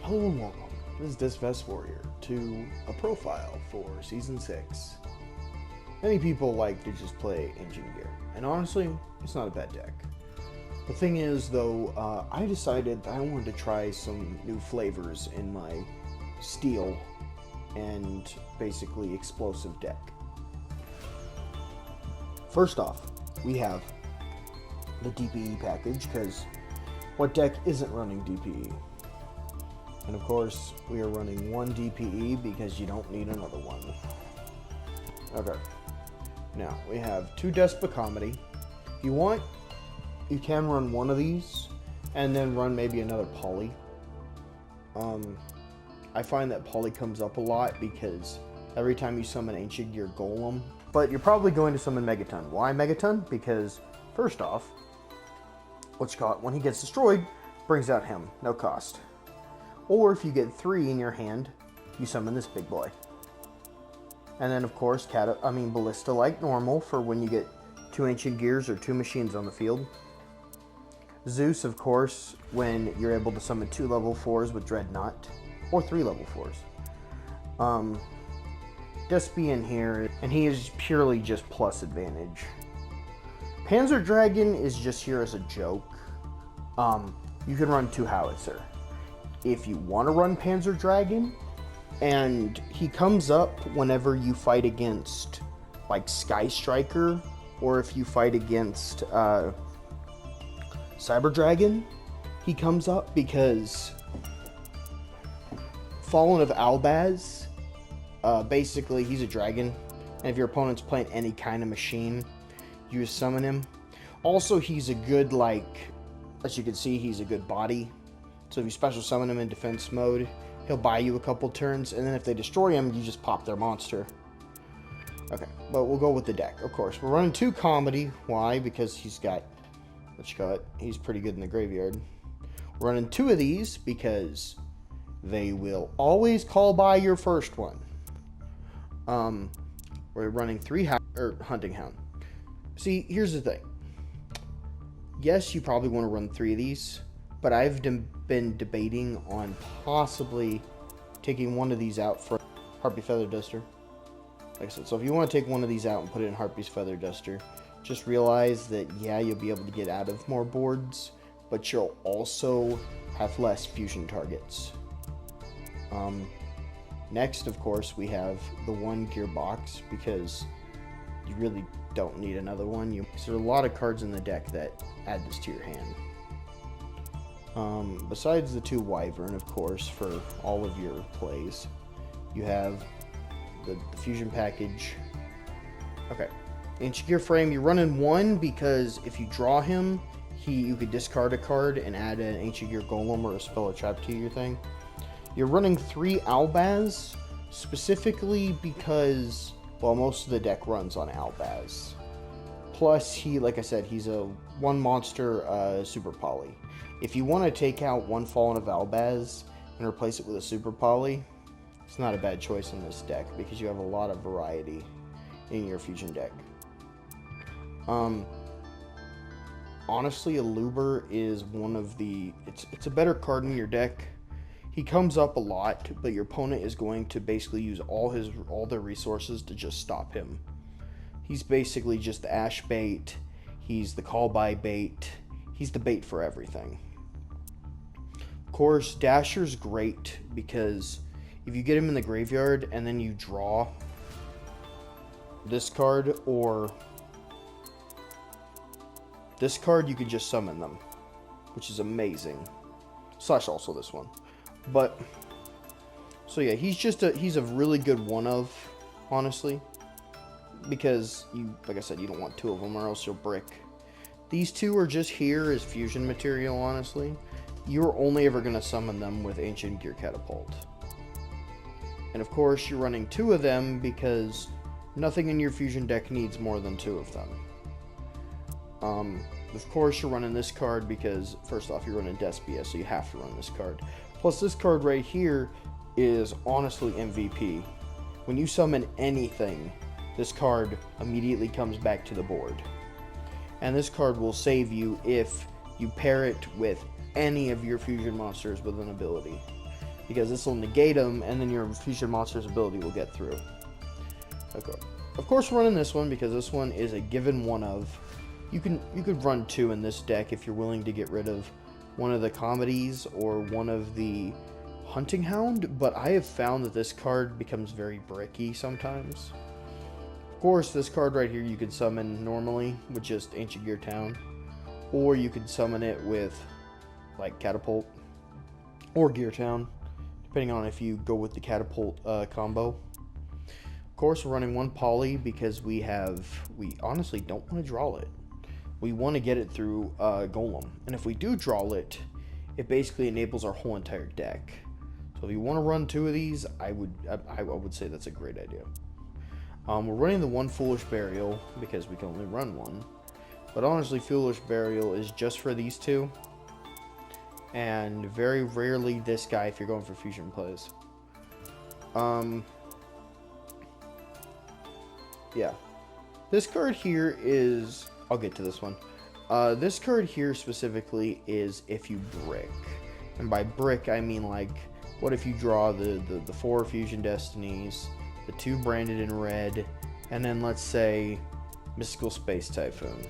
Hello and welcome. This is Despia Warrior to a profile for Season 6. Many people like to just play Ancient Gear, and honestly, it's not a bad deck. The thing is, though, I decided that I wanted to try some new flavors in my steel and basically explosive deck. First off, we have the DPE package, because what deck isn't running DPE? And of course, we are running one DPE because you don't need another one. Okay. Now, we have two Despia Comedy. If you want, you can run one of these, and then run maybe another Poly. I find that Poly comes up a lot because every time you summon Ancient Gear Golem, but you're probably going to summon Megaton. Why Megaton? Because, first off, when he gets destroyed, brings out him, no cost. Or if you get 3 in your hand, you summon this big boy. And then of course, Ballista like normal for when you get 2 Ancient Gears or 2 machines on the field. Zeus, of course, when you're able to summon 2 level 4s with Dreadnought, or 3 level 4s. Despia in here, and he is purely just plus advantage. Panzer Dragon is just here as a joke. You can run 2 Howitzer. If you want to run Panzer Dragon, and he comes up whenever you fight against, like, Sky Striker, or if you fight against Cyber Dragon, he comes up because Fallen of Albaz, basically he's a dragon, and if your opponent's playing any kind of machine, you just summon him. Also, he's a good, as you can see, he's a good body. So if you special summon him in defense mode, he'll buy you a couple turns, and then if they destroy him, you just pop their monster. Okay, but we'll go with the deck, of course. We're running 2 Comedy. Why? Because he's got, he's pretty good in the graveyard. We're running 2 of these because they will always call by your first one. We're running 3 Hunting Hound. See, here's the thing. Yes, you probably want to run 3 of these, but I've been debating on possibly taking one of these out for Harpy Feather Duster. Like I said, so if you want to take one of these out and put it in Harpy's Feather Duster, just realize that, yeah, you'll be able to get out of more boards, but you'll also have less fusion targets. Next, of course, we have the 1 Gearbox, because you really don't need another one. There are a lot of cards in the deck that add this to your hand. Besides the 2 Wyvern, of course, for all of your plays, you have the fusion package. Okay, Ancient Gear Frame, you're running 1 because if you draw him, you could discard a card and add an Ancient Gear Golem or a spell or trap to your thing. You're running 3 Albaz, specifically because, well, most of the deck runs on Albaz. Plus, like I said, he's a 1 monster super poly. If you want to take out 1 Fallen of Albaz and replace it with a super poly, it's not a bad choice in this deck because you have a lot of variety in your fusion deck. Honestly, a Luber is one of the... It's a better card in your deck. He comes up a lot, but your opponent is going to basically use all their resources to just stop him. He's basically just the Ash bait. He's the call by bait. He's the bait for everything. Of course, Dasher's great because if you get him in the graveyard and then you draw this card or this card, you can just summon them, which is amazing. Slash also this one. But, so yeah, he's a really good one-of, honestly. Because, like I said, you don't want 2 of them or else you'll brick. These 2 are just here as fusion material, honestly. You're only ever going to summon them with Ancient Gear Catapult. And of course, you're running 2 of them because nothing in your fusion deck needs more than 2 of them. Of course, you're running this card because, first off, you're running Despia, so you have to run this card. Plus, this card right here is honestly MVP. When you summon anything, this card immediately comes back to the board. And this card will save you if you pair it with any of your fusion monsters with an ability. because this will negate them, and then your fusion monster's ability will get through. Okay. Of course, we're running this one because this one is a given one of. You could run 2 in this deck if you're willing to get rid of one of the comedies or one of the hunting hound, but I have found that this card becomes very bricky sometimes. Of course, this card right here you could summon normally with just Ancient Gear Town, or you could summon it with like Catapult or Gear Town, depending on if you go with the Catapult combo. Of course, we're running 1 poly because we honestly don't want to draw it. We want to get it through Golem, and if we do draw it, it basically enables our whole entire deck. So if you want to run 2 of these, I would say that's a great idea. We're running the 1 Foolish Burial because we can only run 1, but honestly, Foolish Burial is just for these 2, and very rarely this guy if you're going for fusion plays. Yeah, this card here is. I'll get to this one. This card here specifically is if you brick. And by brick, I mean like, what if you draw the 4 Fusion Destinies, the 2 branded in red, and then let's say Mystical Space Typhoon.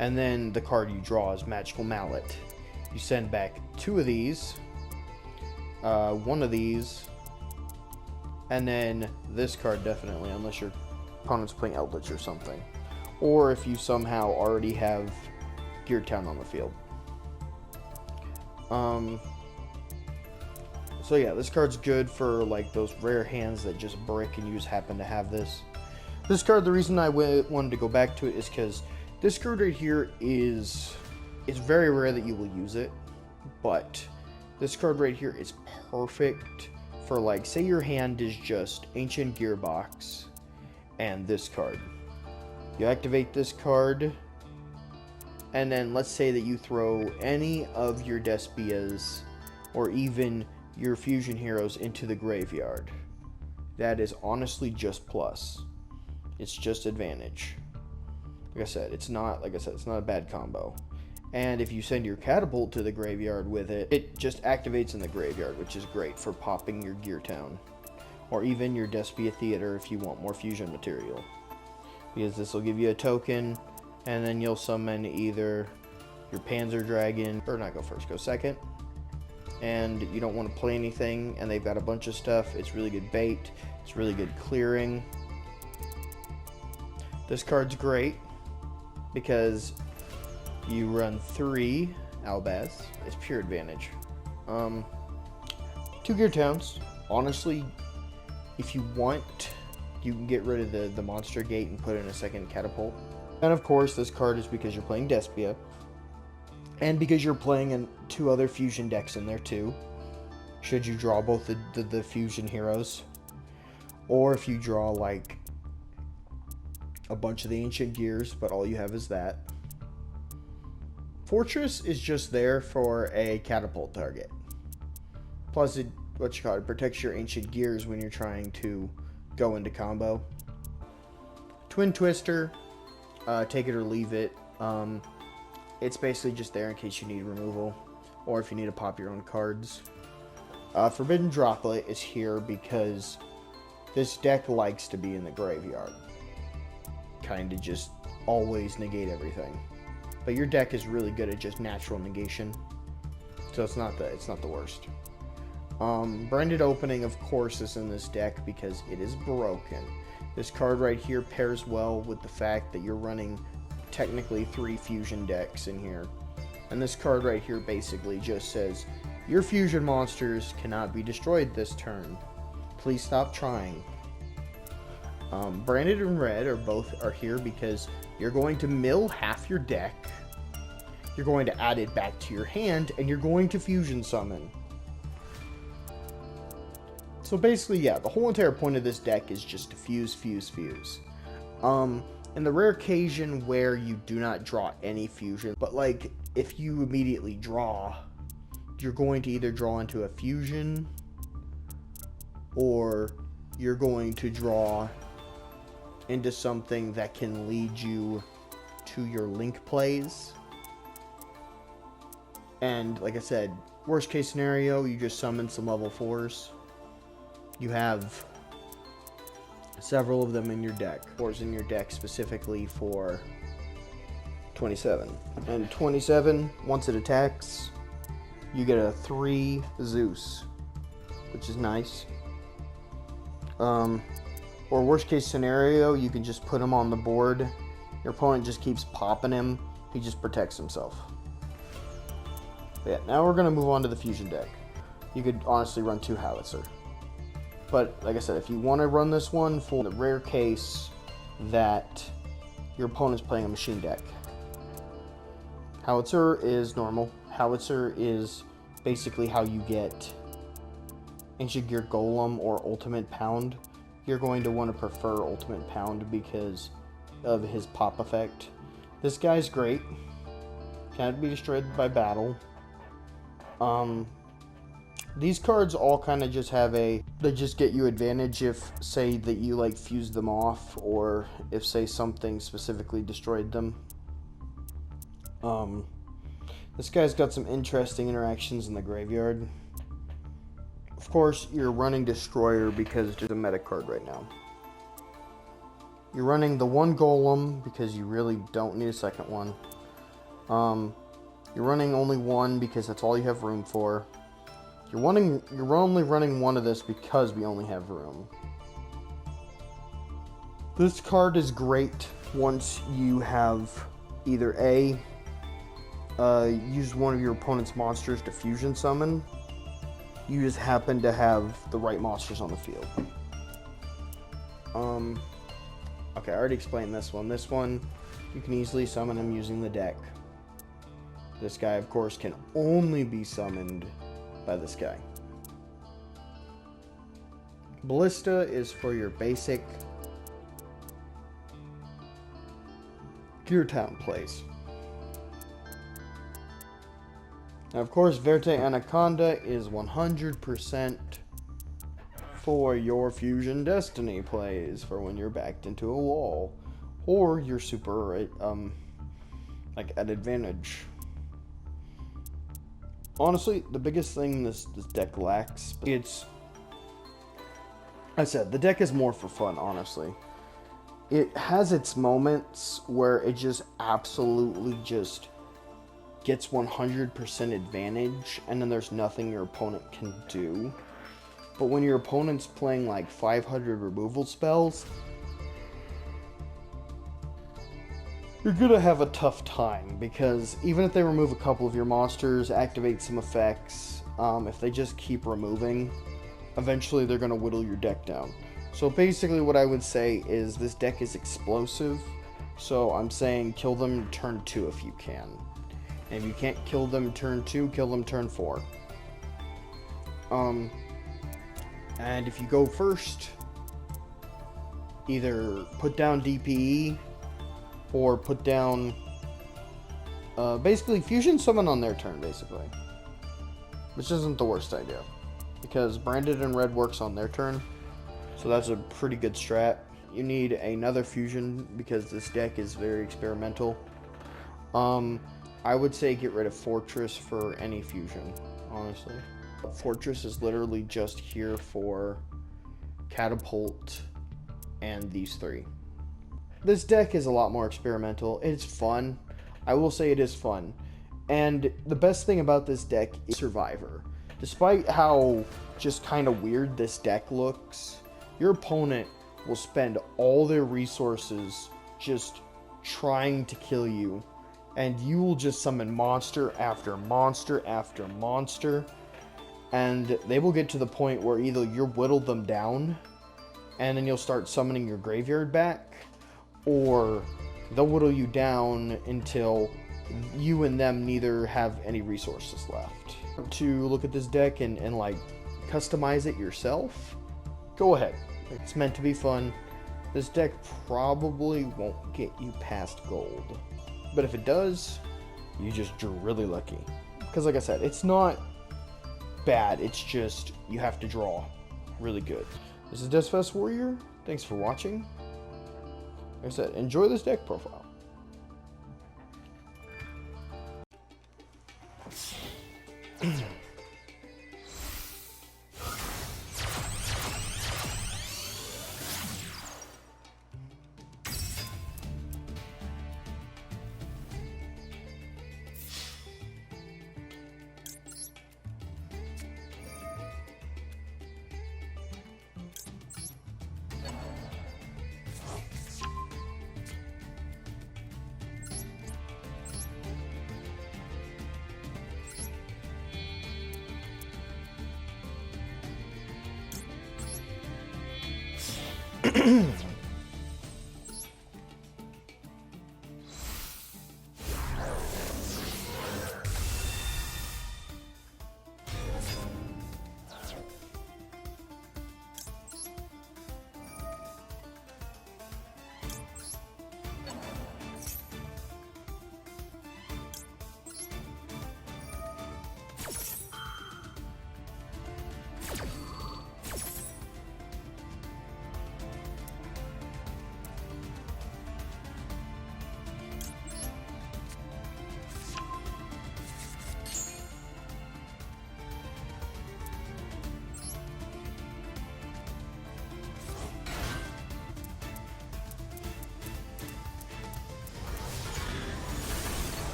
And then the card you draw is Magical Mallet. You send back 2 of these, 1 of these, and then this card definitely, unless your opponent's playing Eldritch or something. Or if you somehow already have Gear Town on the field. So yeah, this card's good for like those rare hands that just brick and you just happen to have this. This card, the reason I wanted to go back to it is because this card right here it's very rare that you will use it, but this card right here is perfect for like, say your hand is just Ancient Gearbox and this card. You activate this card, and then let's say that you throw any of your Despias or even your fusion heroes into the graveyard. That is honestly just plus. It's just advantage. Like I said, it's not a bad combo. And if you send your Catapult to the graveyard with it, it just activates in the graveyard, which is great for popping your Gear Town. Or even your Despia Theater if you want more fusion material. Because this will give you a token, and then you'll summon either your Panzer Dragon, or not go first, go second. And you don't want to play anything, and they've got a bunch of stuff. It's really good bait, it's really good clearing. This card's great because you run 3 Albaz. It's pure advantage. 2 Gear Towns. Honestly, if you want, you can get rid of the monster gate and put in a second Catapult. And of course, this card is because you're playing Despia, and because you're playing in 2 other fusion decks in there too, should you draw both the fusion heroes, or if you draw like a bunch of the Ancient Gears but all you have is that. Fortress is just there for a Catapult target, plus it protects your Ancient Gears when you're trying to go into combo. Twin Twister, take it or leave it. It's basically just there in case you need removal, or if you need to pop your own cards. Forbidden Droplet is here because this deck likes to be in the graveyard. Kinda just always negate everything. But your deck is really good at just natural negation, so it's not the worst. Branded Opening, of course, is in this deck because it is broken. This card right here pairs well with the fact that you're running technically 3 fusion decks in here. And this card right here basically just says, your fusion monsters cannot be destroyed this turn. Please stop trying. Branded and Red are here because you're going to mill half your deck, you're going to add it back to your hand, and you're going to fusion summon. So basically, yeah, the whole entire point of this deck is just to fuse. In the rare occasion where you do not draw any fusion, but like if you immediately draw, you're going to either draw into a fusion, or you're going to draw into something that can lead you to your link plays. And like I said, Worst case scenario, you just summon some level 4s. You have several of them in your deck. 4s in your deck specifically for 27. And 27, once it attacks, you get a 3 Zeus, which is nice. Or worst case scenario, you can just put him on the board. Your opponent just keeps popping him. He just protects himself. But yeah, now we're going to move on to the fusion deck. You could honestly run 2 Howitzer. But like I said, if you want to run this one for the rare case that your opponent's playing a machine deck. Howitzer is normal. Howitzer is basically how you get Ancient Gear Golem or Ultimate Pound. You're going to want to prefer Ultimate Pound because of his pop effect. This guy's great. Can't be destroyed by battle. These cards all kind of just have they just get you advantage if, say, that you like fuse them off, or if, say, something specifically destroyed them. This guy's got some interesting interactions in the graveyard. Of course, you're running Destroyer because it's a meta card right now. You're running the 1 Golem because you really don't need a second one. You're running only 1 because that's all you have room for. You're only running 1 of this because we only have room. This card is great once you have either A, used one of your opponent's monsters to fusion summon. You just happen to have the right monsters on the field. Okay, I already explained this one. This one, you can easily summon him using the deck. This guy, of course, can only be summoned by this guy. Ballista is for your basic Gear Town plays. Now, of course, Verte Anaconda is 100% for your Fusion Destiny plays, for when you're backed into a wall, or you're super, like, at advantage. Honestly, the biggest thing this deck lacks, I said, the deck is more for fun, honestly. It has its moments where it just absolutely just gets 100% advantage, and then there's nothing your opponent can do. But when your opponent's playing like 500 removal spells, you're gonna have a tough time, because even if they remove a couple of your monsters, activate some effects, if they just keep removing, eventually they're gonna whittle your deck down. So basically what I would say is this deck is explosive, so I'm saying kill them turn 2 if you can. And if you can't kill them turn 2, kill them turn 4. And if you go first, either put down DPE or put down, basically fusion summon on their turn, basically. Which isn't the worst idea, because Branded and Red works on their turn, so that's a pretty good strat. You need another fusion because this deck is very experimental. I would say get rid of Fortress for any fusion, honestly. Fortress is literally just here for Catapult and these 3. This deck is a lot more experimental. It's fun. I will say it is fun. And the best thing about this deck is Survivor. Despite how just kind of weird this deck looks, your opponent will spend all their resources just trying to kill you, and you will just summon monster after monster after monster, and they will get to the point where either you'll whittle them down and then you'll start summoning your graveyard back, or they'll whittle you down until you and them neither have any resources left. To look at this deck and like customize it yourself, go ahead. It's meant to be fun. This deck probably won't get you past gold, but if it does, you're really lucky. Because like I said, it's not bad, it's just you have to draw really good. This is Despia Warrior. Thanks for watching. Like I said, enjoy this deck profile.